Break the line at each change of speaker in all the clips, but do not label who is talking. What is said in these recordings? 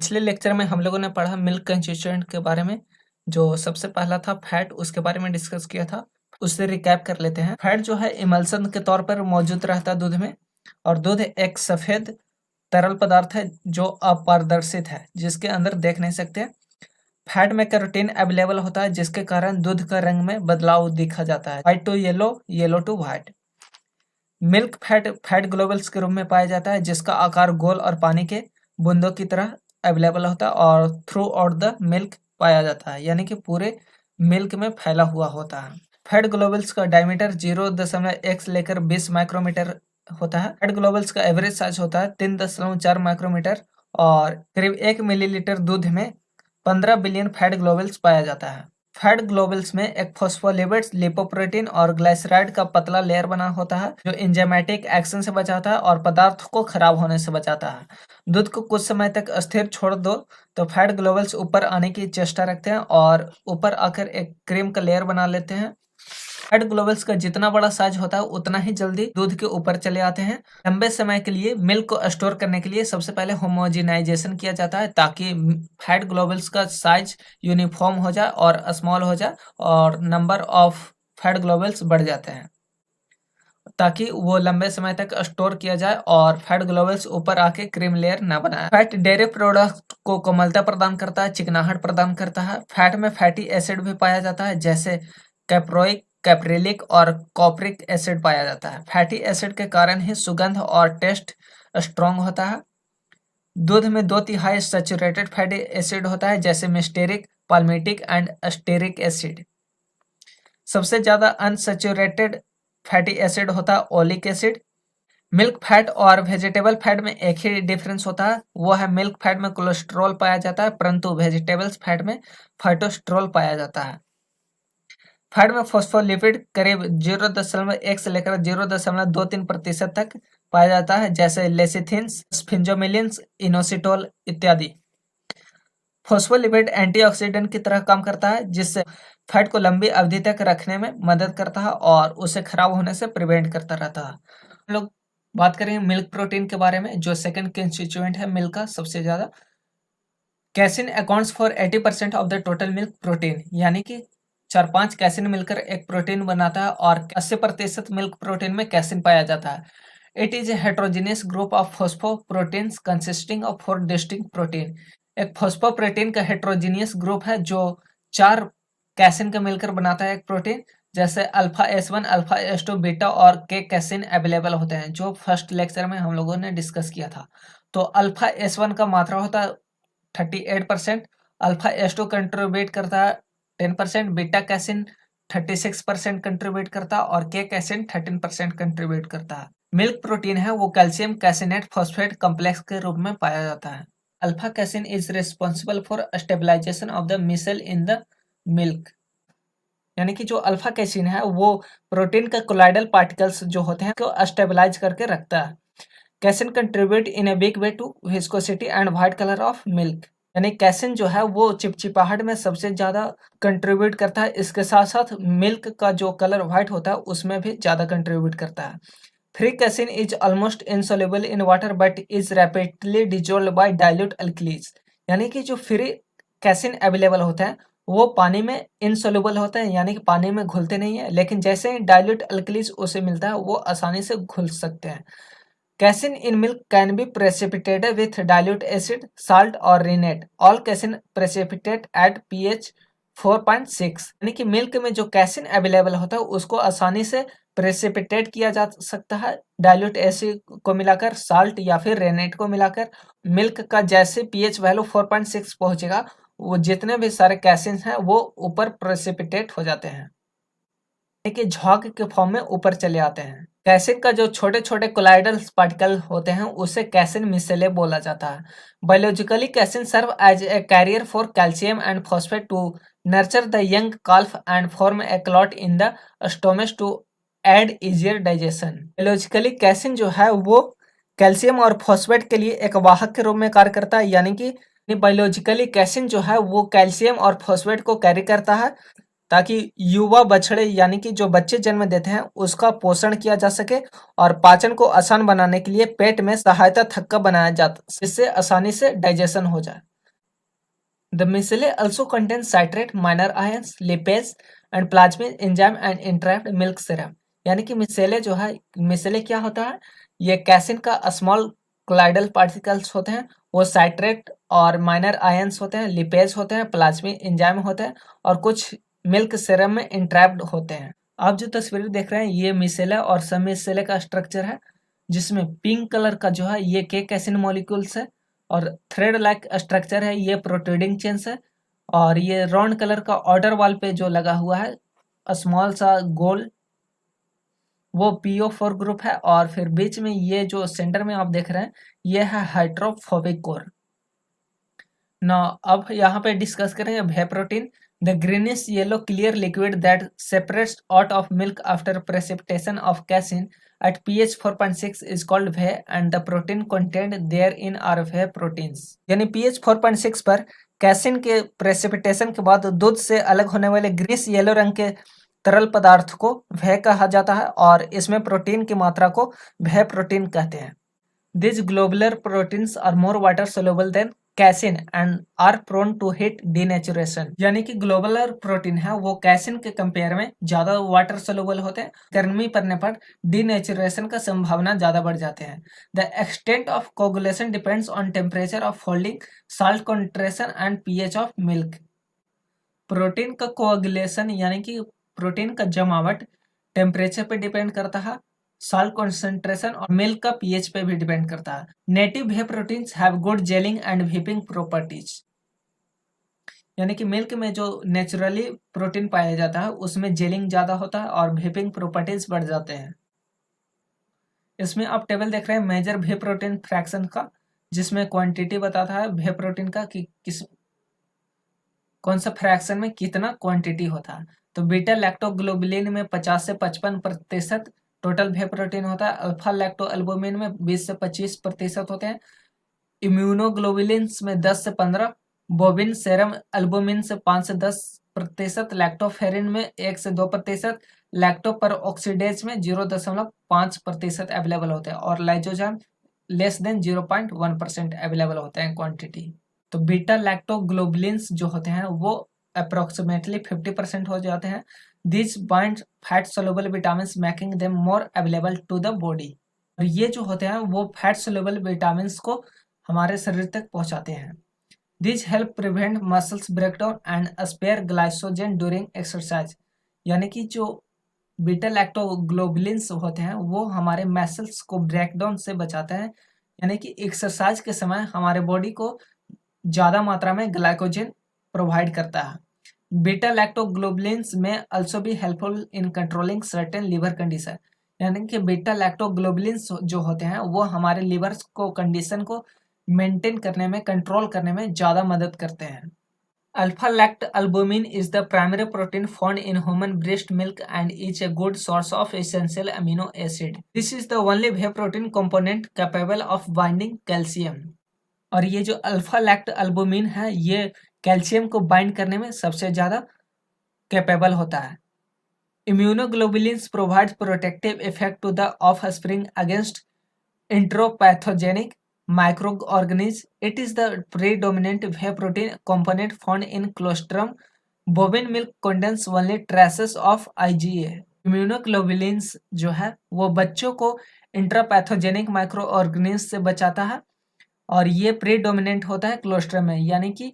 पिछले लेक्चर में हम लोगों ने पढ़ा मिल्क कंस्टिट्यूएंट के बारे में। जो सबसे पहला था फैट, उसके बारे में डिस्कस किया था। उससे रिकैप कर लेते हैं। फैट जो है इमल्सन के तौर पर मौजूद रहता है दूध में, और दूध एक सफेद तरल पदार्थ है जो अपारदर्शित है, जिसके अंदर देख नहीं सकते। फैट में कैरोटीन अवेलेबल होता है, जिसके कारण दूध का रंग में बदलाव दिखा जाता है, white to yellow, yellow to white. Milk fat fat globules के रूप में पाया जाता है, जिसका आकार गोल और पानी के बूंदों की तरह अवेलेबल होता है और थ्रू आउट द मिल्क पाया जाता है, यानी कि पूरे मिल्क में फैला हुआ होता है। फैट ग्लोबल्स का डायमीटर 0.1 से लेकर 20 माइक्रोमीटर होता है। फैट ग्लोबल्स का एवरेज साइज होता है 3.4 माइक्रोमीटर, और करीब 1 मिलीलीटर दूध में 15 बिलियन फैट ग्लोबल्स पाया जाता है। फैट ग्लोबल्स में एक फॉस्फोलिपिड्स, लिपोप्रोटीन और ग्लाइसराइड का पतला लेयर बना होता है, जो एंजाइमेटिक एक्शन से बचाता है और पदार्थ को खराब होने से बचाता है। दूध को कुछ समय तक अस्थिर छोड़ दो तो फैट ग्लोबल्स ऊपर आने की चेष्टा रखते हैं और ऊपर आकर एक क्रीम का लेयर बना लेते हैं। फैट ग्लोबल्स का जितना बड़ा साइज होता है उतना ही जल्दी दूध के ऊपर चले आते हैं। लंबे समय के लिए मिल्क को स्टोर करने के लिए सबसे पहले होमोजेनाइजेशन किया जाता है, ताकि फैट ग्लोबल्स का साइज यूनिफॉर्म हो जाए और स्मॉल हो जाए, और नंबर ऑफ फैट ग्लोबल्स बढ़ जाते हैं, ताकि वो लंबे समय तक स्टोर किया जाए और फैट ग्लोबल्स ऊपर आके क्रीम लेयर ना बनाए। फैट डेयरी प्रोडक्ट को कोमलता प्रदान करता है, चिकनाहट प्रदान करता है। फैट में फैटी एसिड भी पाया जाता है, जैसे कैप्रोइक, कैप्रिलिक और कॉपरिक एसिड पाया जाता है। फैटी एसिड के कारण ही सुगंध और टेस्ट स्ट्रॉन्ग होता है। दूध में 2/3 सैचुरेटेड फैटी एसिड होता है, जैसे मिस्टेरिक, पाल्मिटिक एंड स्टेरिक एसिड। सबसे ज्यादा अनसैचुरेटेड फैटी एसिड होता है ओलिक एसिड। मिल्क फैट और वेजिटेबल फैट में एक ही डिफरेंस होता है, वो है मिल्क फैट में कोलेस्ट्रॉल पाया जाता है, परंतु वेजिटेबल्स फैट में फाइटोस्ट्रोल पाया जाता है। फैट में फॉस्फोलिपिड करीब 0.1 से लेकर 0.23% तक पाया जाता है, जैसे लेसिथिन्स, स्फिंजोमिलिन्स, इनोसिटोल इत्यादि। फॉस्फोलिपिड एंटीऑक्सीडेंट की तरह काम करता है, जिससे फैट को लंबी अवधि तक रखने में मदद करता है और उसे खराब होने से प्रिवेंट करता रहता है। हम लोग बात करेंगे मिल्क प्रोटीन के बारे में, जो सेकंड कंस्टिट्यूएंट है मिल्क का सबसे ज्यादा। Casein accounts for 80% of the total milk protein, यानी कि 4-5 कैसिन मिलकर एक प्रोटीन बनाता है, और 80% मिल्क प्रोटीन में कैसिन पाया जाता है। It is a heterogeneous group of phosphoproteins consisting of 4 distinct protein. एक फॉस्फोप्रोटीन का हेट्रोजीनियस ग्रुप है जो 4 कैसिन का मिलकर बनाता है एक प्रोटीन, जैसे alpha S1, alpha S2, beta और के कैसिन अवेलेबल होते हैं, जो फर्स्ट लेक्चर में हम लोगों ने डिस्कस किया था। तो अल्फा S1 का मात्रा होता है 38%, अल्फा S2 कंट्रीब्यूट करता है 10%, बीटा कैसिन 36% कंट्रीब्यूट करता है और के कैसिन 13% कंट्रीब्यूट करता है। मिल्क प्रोटीन है वो कैल्शियम कैसिनेट फॉस्फेट कॉम्प्लेक्स के रूप में पाया जाता है। Alpha casein is responsible for stabilization of the micelle in the milk, यानी कि जो अल्फा कैसिन है वो प्रोटीन का कोलाइडल पार्टिकल्स जो होते हैं को स्टेबलाइज करके रखता है। Casein contribute in a big way to viscosity and white colour of milk, यानी कैसिन जो है वो चिपचिपाहट में सबसे ज्यादा कंट्रीब्यूट करता है। इसके साथ साथ मिल्क का जो कलर व्हाइट होता है उसमें भी ज्यादा कंट्रीब्यूट करता है। Free casein is almost insoluble in water but is rapidly dissolve by dilute alkalies, यानी कि जो फ्री कैसिन अवेलेबल होता है वो पानी में इनसोल्युबल होता है, यानी कि पानी में घुलते नहीं है, लेकिन जैसे ही डाइल्यूट अल्कलीज उसे मिलता है वो आसानी से घुल सकते हैं। Casein in milk can be precipitated with dilute acid, salt or rennet. All casein precipitate at pH 4.6, यानी कि मिल्क में जो कैसिन अवेलेबल होता है उसको आसानी से प्रेसिपिटेट किया जा सकता है डाइल्यूट एसिड को मिलाकर, साल्ट या फिर रेनेट को मिलाकर। मिल्क का जैसे पीएच वैल्यू 4.6 पहुंचेगा, वो जितने भी सारे कैसिन हैं वो ऊपर प्रेसिपिटेट हो जाते हैं, कि झॉग के फॉर्म में ऊपर चले आते हैं। कैसिन का जो छोटे छोटे कोलाइडल पार्टिकल होते हैं उसे कैसिन मिसेले बोला जाता है। Biologically casein serve as a carrier for calcium and phosphate to nurture the young calf and form a clot in the stomach to aid easier digestion. Biologically casein जो है वो calcium और फॉस्फेट के लिए एक वाहक के रूप में कार्य करता है, यानी कि बायोलॉजिकली कैसिन जो है वो कैल्शियम और फॉस्फेट को कैरी करता है, ताकि युवा बछड़े यानी कि जो बच्चे जन्म देते हैं उसका पोषण किया जा सके और पाचन को आसान बनाने के लिए पेट में सहायता थक्का बनाया जाता, जिससे आसानी से डाइजेशन हो जाए। The micelle also contains citrate, minor ions, lipase and plasmin enzyme and entrapped milk serum। यानी कि मिसेले जो है, मिसेले क्या होता है, ये कैसिन का स्मॉल क्लाइडल पार्टिकल्स होते हैं, वो साइट्रेट और माइनर आयंस होते हैं, लिपेज होते हैं, प्लाज्मिक एंजाइम होते हैं और कुछ मिल्क सीरम में इंट्रैप्ड होते हैं। आप जो तस्वीर देख रहे हैं ये मिसेला और सब मिसेले का स्ट्रक्चर है, जिसमें पिंक कलर का जो है ये के कैसिन मॉलिक्यूल्स है और थ्रेड लाइक स्ट्रक्चर है, ये प्रोट्रूडिंग चेन्स है। और ये राउंड कलर का ऑर्डर वॉल पे जो लगा हुआ है स्मॉल सा गोल, वो PO4 ग्रुप है। और फिर बीच में ये जो सेंटर में आप देख रहे हैं ये है हाइड्रोफोबिक कोर। ना अब यहाँ पे डिस्कस करेंगे whey protein. The greenish yellow clear liquid that separates out of milk after precipitation of casein at pH 4.6 is called Whey and the protein contained therein are Whey proteins। यानी pH 4.6 पर casein के precipitation के बाद दूध से अलग होने वाले ग्रीस येलो रंग के तरल पदार्थ को Whey कहा जाता है और इसमें प्रोटीन की मात्रा को Whey प्रोटीन कहते हैं। These globular proteins are more water soluble than casein and are prone to heat denaturation. यानी कि ग्लोबुलर प्रोटीन है वो कैसिन के कंपेयर में ज्यादा वाटर सोलुबल होते हैं, गर्मी पड़ने पर डीनेचुरेशन का संभावना ज्यादा बढ़ जाते हैं। The extent of coagulation depends on temperature of holding, salt concentration and pH of milk. Protein का कोगुलेशन यानी कि प्रोटीन का जमावट टेम्परेचर पे डिपेंड करता है, साल्ट कॉन्सेंट्रेशन और मिल्क का पीएच पे भी डिपेंड करता है। Native way proteins have good gelling and whipping properties. यानी कि मिल्क में जो नेचुरली प्रोटीन पाया जाता है उसमें जेलिंग ज्यादा होता है और व्हिपिंग प्रॉपर्टीज बढ़ जाते हैं। इसमें आप टेबल देख रहे हैं मेजर वे प्रोटीन फ्रैक्शन का, जिसमें क्वांटिटी बताता है वे प्रोटीन का कि किस कौन सा फ्रैक्शन में कितना क्वांटिटी होता है। तो बीटा लैक्टोग्लोबुलिन में 50 से 55% टोटल वे प्रोटीन होता है। अल्फा लैक्टो एल्बुमिन में 20 से 25% होते हैं। इम्यूनोग्लोबुलिन्स में 10 से 15, बोविन सेरम एल्बुमिन से 5 से 10%, लैक्टोफेरिन में 1 से 2%, लैक्टो पर ऑक्सीडेज में 0.5% अवेलेबल होते हैं और लाइजोजाइम लेस देन 0.1% अवेलेबल होते हैं क्वांटिटी। तो बीटा लैक्टोग्लोबुलिन्स जो होते हैं वो अप्रोक्सीमेटली 50% हो जाते हैं। This bind fat soluble vitamin making them more available to the body. और ये जो होते हैं वो फैट सोलुबल विटामिन को हमारे शरीर तक पहुंचाते हैं। This help prevent muscles breakdown and spare glycogen during exercise. यानी कि जो बीटा लैक्टोग्लोबुलिन्स होते हैं वो हमारे मसल्स को ब्रेकडाउन से बचाते हैं, यानी कि एक्सरसाइज के समय हमारे बॉडी को ज्यादा मात्रा में ग्लाइकोजन प्रोवाइड करता है। बीटा लैक्टोग्लोबुलिन्स में अल्सो भी helpful in controlling certain liver condition. यानी कि बीटा लैक्टोग्लोबुलिन्स जो होते हैं वो हमारे लिवर को कंडीशन को मेंटेन करने में, कंट्रोल करने में ज्यादा मदद करते हैं। Alpha lactalbumin is the primary protein found in human breast milk and is a good source of essential amino acid. This is the only whey protein component capable of binding calcium। और ये जो alpha लैक्ट albumin है ये calcium को bind करने में सबसे ज्यादा कैपेबल होता है। Immunoglobulins provide protective effect to the offspring against enteropathogenic microorganisms. It is the predominant whey protein component found in colostrum. Bovine milk contains only traces of IgA। Immunoglobulins जो है वो बच्चों को इंट्रापैथोजेनिक माइक्रोऑर्गेनिज्म से बचाता है और ये प्रीडोमिनेंट होता है क्लोस्ट्रम में। यानी कि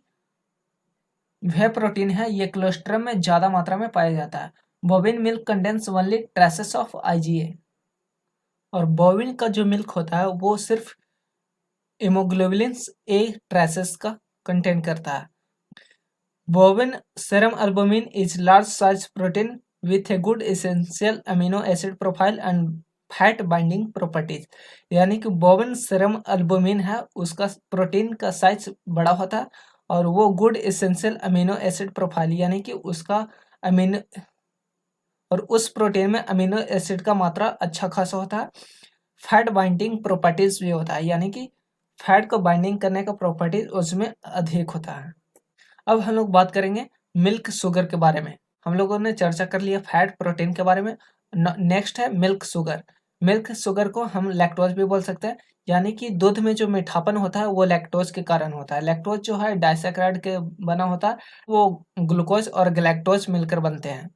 वह प्रोटीन है ये क्लोस्ट्रम में ज्यादा मात्रा में पाया जाता है। बोविन milk contains only traces of IgA। और बोविन का जो मिल्क होता है वो सिर्फ इमोग्लोबुलिन्स ए ट्रेसेस का कंटेंट करता है। बोविन serum albumin is large size protein with a good essential amino acid profile and fat binding properties. यानी कि बोविन सेरम एल्बुमिन है उसका प्रोटीन का साइज बड़ा होता है और वो good essential amino acid profile, यानी कि उसका अमीनो और उस प्रोटीन में अमीनो एसिड का मात्रा अच्छा खासा होता है। फैट बाइंडिंग प्रॉपर्टीज भी होता है, यानी कि फैट को बाइंडिंग करने का प्रॉपर्टीज उसमें अधिक होता है। अब हम लोग बात करेंगे मिल्क शुगर के बारे में। हम लोगों ने चर्चा कर लिया फैट प्रोटीन के बारे में। नेक्स्ट है मिल्क शुगर। मिल्क शुगर को हम लैक्टोज भी बोल सकते हैं, यानी कि दूध में जो मीठापन होता है वो लैक्टोज के कारण होता है। लैक्टोज जो है डाइसैकेराइड के बना होता है, वो ग्लूकोज और गैलेक्टोज मिलकर बनते हैं।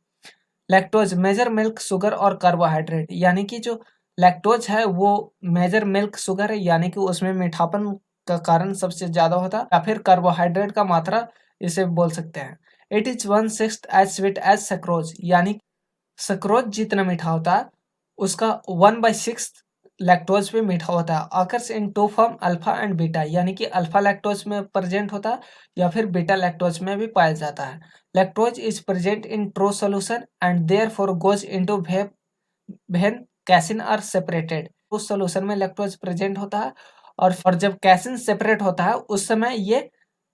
लैक्टोज मेजर मिल्क शुगर और कार्बोहाइड्रेट, यानी कि जो लैक्टोज है वो मेजर मिल्क शुगर है, यानी कि उसमें मीठापन का कारण सबसे ज्यादा होता है, या फिर कार्बोहाइड्रेट का मात्रा इसे बोल सकते हैं। It is 1/6 as sweet as sucrose, यानी सक्रोज जितना मीठा होता है उसका 1/6 लैक्टोज पे मीठा होता है। Occurs in two form alpha and beta, यानी कि अल्फा लैक्टोज में प्रेजेंट होता है या फिर बीटा लैक्टोज में भी पाया जाता है। Lactose is present in true solution and therefore goes into when casein are separated. उस सोल्यूशन में लैक्टोज प्रेजेंट होता है और जब कैसिन सेपरेट होता है उस समय ये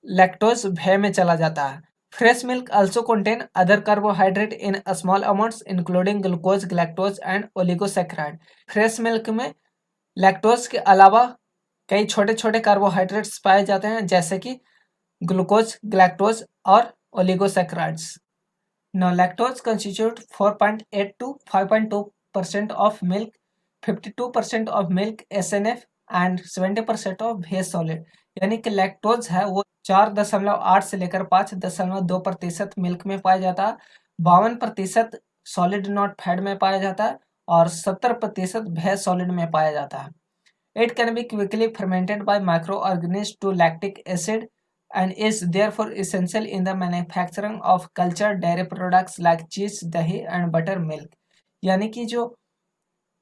लैक्टोज भय में चला जाता है। Fresh milk also contain other carbohydrate in small amounts including glucose, galactose and oligosaccharide। Fresh milk में लैक्टोज के अलावा कई छोटे छोटे कार्बोहाइड्रेट्स पाए जाते हैं, जैसे कि ग्लूकोज, गैलेक्टोज और oligosaccharides. Now lactose constitute 4.8 to 5.2% of milk, 52% of milk SNF and 70% of base solid। यानी कि लैक्टोज है वो 4.8 से लेकर 5.2% मिल्क में पाया जाता है, 52% सॉलिड नॉट फैट में पाया जाता है और 70% भे सॉलिड में पाया जाता है। It can be quickly fermented by microorganisms to lactic acid and is therefore essential in the manufacturing of cultured dairy products like cheese, दही and butter milk। यानी कि जो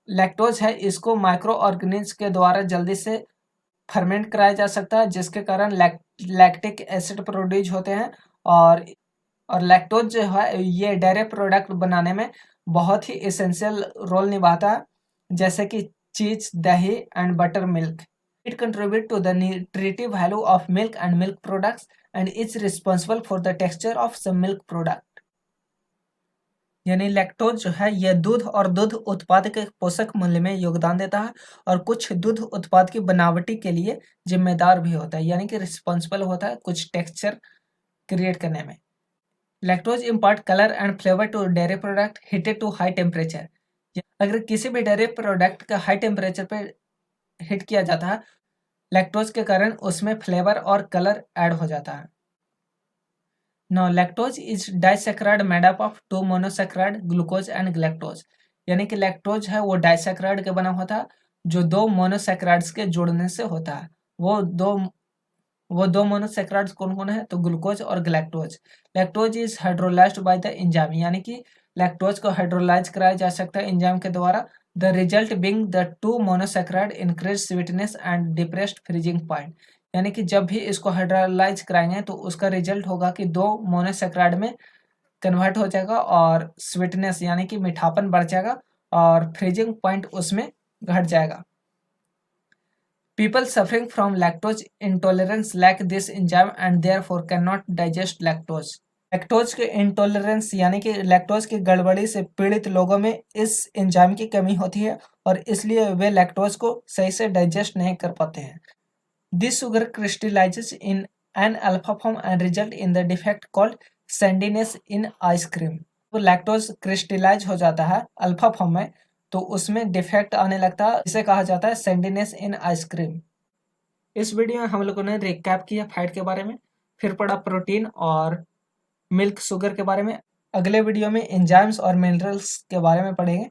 लैक्टोज है इसको माइक्रो ऑर्गेनिज्म के द्वारा जल्दी से फर्मेंट कराया जा सकता है, जिसके कारण लैक्टिक एसिड प्रोड्यूस होते हैं और लैक्टोज जो है ये डेयरी प्रोडक्ट बनाने में बहुत ही एसेंशियल रोल निभाता है, जैसे कि चीज, दही and butter milk. It contribute to the nutritive value of milk and milk products and is responsible for the texture of some milk product. यानी लैक्टोज जो है यह दूध और दूध उत्पाद के पोषक मूल्य में योगदान देता है और कुछ दूध उत्पाद की बनावटी के लिए जिम्मेदार भी होता है, यानी कि रिस्पॉन्सिबल होता है कुछ टेक्सचर क्रिएट करने में। Lactose impart colour and flavour to dairy product heated to high temperature. अगर किसी भी डेयरी प्रोडक्ट का हाई टेम्परेचर पे हीट किया जाता है, लैक्टोज के कारण उसमें फ्लेवर और कलर ऐड हो जाता है। Now lactose is disaccharide made up of two monosaccharide glucose and galactose। यानी कि लैक्टोज है वो डाइसैकेराइड के बना होता है जो दो मोनोसैकेराइड्स के जोड़ने से होता है। वो दो मोनोसैकेराइड्स कौन कौन है, तो ग्लूकोज और galactose. Lactose is hydrolysed by the enzyme, यानी कि लैक्टोज को हाइड्रोलाइज कराया जा सकता है एंजाइम के द्वारा। The result being the two monosaccharide increase sweetness and depressed freezing point. यानी कि जब भी इसको हाइड्रोलाइज कराएंगे तो उसका रिजल्ट होगा कि दो मोनोसैकेराइड में कन्वर्ट हो जाएगा और स्वीटनेस यानी कि मीठापन बढ़ जाएगा और फ्रीजिंग पॉइंट उसमें घट जाएगा। People suffering from lactose intolerance lack this enzyme and therefore cannot digest lactose। Lactose के इंटॉलरेंस यानी कि लैक्टोज की गड़बड़ी से पीड़ित लोगों में इस एंजाइम की कमी होती है और इसलिए वे लैक्टोज को सही से डाइजेस्ट नहीं कर पाते हैं। This sugar crystallises in an alpha form and result in the defect called sandiness in ice cream. तो लैक्टोज क्रिस्टलाइज हो जाता है अल्फा फॉर्म में, तो उसमें डिफेक्ट आने लगता है, इसे कहा जाता है सैंडीनेस इन आइसक्रीम। इस वीडियो में हम लोगों ने रिकैप किया फैट के बारे में, फिर पढ़ा प्रोटीन और मिल्क शुगर के बारे में। अगले वीडियो में एंजाइम्स और मिनरल्स के बारे में पढ़ेंगे।